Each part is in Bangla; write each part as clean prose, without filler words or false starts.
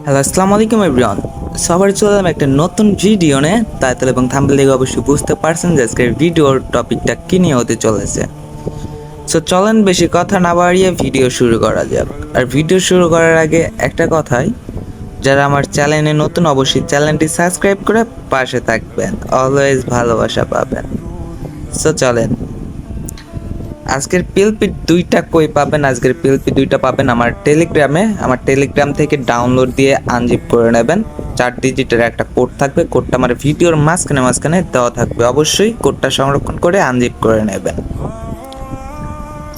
হ্যালো, আসসালামু আলাইকুম এভরিওয়ান। সবার চলে এলাম একটা নতুন ভিডিও নিয়ে। টাইটেল এবং থাম্বনেল দেখে অবশ্যই বুঝতে পারছেন যে আজকের ভিডিওর টপিকটা কি নিয়ে হতে চলেছে। সো চলেন বেশি কথা না বাড়িয়ে ভিডিও শুরু করা যাক। আর ভিডিও শুরু করার আগে একটা কথাই, যারা আমার চ্যানেলে নতুন অবশ্যই চ্যানেলটি সাবস্ক্রাইব করে পাশে থাকবেন, অলওয়েজ ভালোবাসা পাবেন। সো চলেন, আজকের পিএলপি দুইটা কই পাবেন? আজকের পিএলপি দুইটা পাবেন আমার টেলিগ্রামে। আমার টেলিগ্রাম থেকে ডাউনলোড দিয়ে আনজিপ করে নেবেন। 4 ডিজিটের একটা কোড থাকবে, কোডটা আমার ভিডিওর মাঝখানে দেওয়া থাকবে। অবশ্যই কোডটা সংরক্ষণ করে আনজিপ করে নেবেন।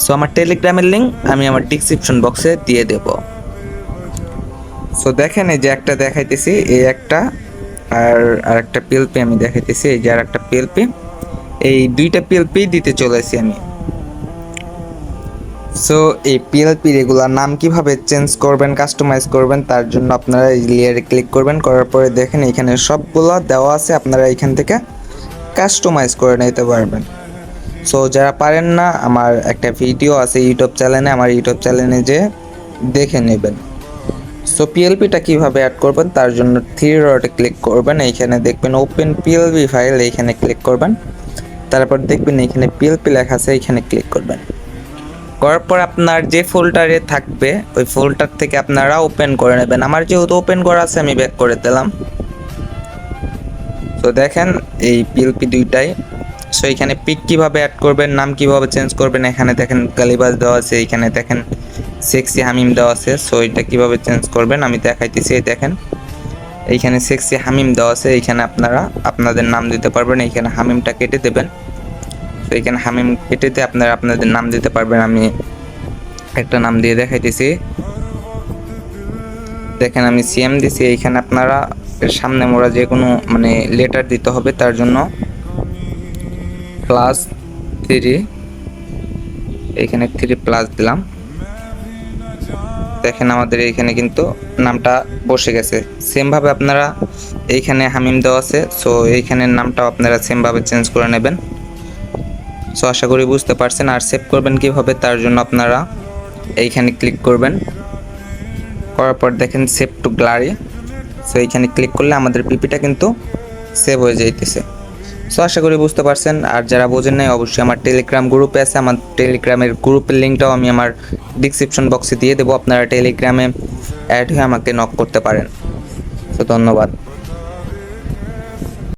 সো আমার টেলিগ্রামের লিঙ্ক আমি আমার ডিসক্রিপশন বক্সে দিয়ে দেব। সো দেখেন, এই যে একটা দেখাইতেছি, এই একটা আর একটা পিএলপি আমি দেখাইতেছি, এই যে আর একটা পিএলপি। এই দুইটা পিএলপি দিতে চলেছি আমি। সো এই পিএলপি রেগুলার নাম কিভাবে চেঞ্জ করবেন, কাস্টমাইজ করবেন, তার জন্য আপনারা এই লেয়ারে ক্লিক করবেন। করার পরে দেখেন এখানে সবগুলো দেওয়া আছে, আপনারা এখান থেকে কাস্টমাইজ করে নিতে পারবেন। সো যারা পারেন না, আমার একটা ভিডিও আছে ইউটিউব চ্যানেলে, আমার ইউটিউব চ্যানেলে যে দেখে নেবেন। সো পিএলপিটা কীভাবে অ্যাড করবেন তার জন্য থ্রি ডটে ক্লিক করবেন। এইখানে দেখবেন ওপেন পিএলপি ফাইল, এইখানে ক্লিক করবেন। তারপর দেখবেন এখানে পিএলপি লেখা আছে, এইখানে ক্লিক করবেন। করার পর আপনার যে ফোল্ডারে থাকবে ওই ফোল্ডার থেকে আপনারা ওপেন করে নেবেন। আমার যেহেতু ওপেন করা আছে আমি ব্যাক করে দিলাম। তো দেখেন এই পিএলপি দুইটাই। সো এখানে পিক কিভাবে অ্যাড করবেন, নাম কিভাবে চেঞ্জ করবেন, এখানে দেখেন কালিবাস দেওয়া আছে, এখানে দেখেন সেক্সি হামিম দেওয়া আছে। সো এটা কিভাবে চেঞ্জ করবেন আমি দেখাইতেছি। দেখেন এইখানে সেক্সি হামিম দেওয়া আছে, এইখানে আপনারা আপনাদের নাম দিতে পারবেন। এইখানে হামিমটা কেটে দেবেন। তো এখানে হামিম কেটে দিয়ে আপনারা আপনাদের নাম দিতে পারবেন। আমি একটা নাম দিয়ে দেখাইতেছি। দেখেন আমি সিএম দিছি। এইখানে আপনারা সামনে মোড়া যে কোনো লেটার দিতে হবে, তার জন্য +3, এইখানে 3+ দিলাম। দেখেন আমাদের এইখানে কিন্তু নামটা বসে গেছে। সেমভাবে আপনারা এইখানে হামিম দেওয়া আছে, সো এইখানের নামটাও আপনারা সেমভাবে চেঞ্জ করে নেবেন। সো আশা করি বুঝতে পারছেন। আর সেভ করবেন কিভাবে তার জন্য আপনারা এইখানে ক্লিক করবেন। করার পর দেখেন সেভ টু গ্যালারি। সো এইখানে ক্লিক করলে আমাদের পিপিটা কিন্তু সেভ হয়ে যাইতেছে। সো আশা করি বুঝতে পারছেন। আর যারা বোঝেন নাই অবশ্যই আমার টেলিগ্রাম গ্রুপে আছে, আমার টেলিগ্রামের গ্রুপের লিঙ্কটাও আমি আমার ডিসক্রিপশন বক্সে দিয়ে দেবো। আপনারা টেলিগ্রামে অ্যাড হয়ে আমাকে নক করতে পারেন। তো ধন্যবাদ।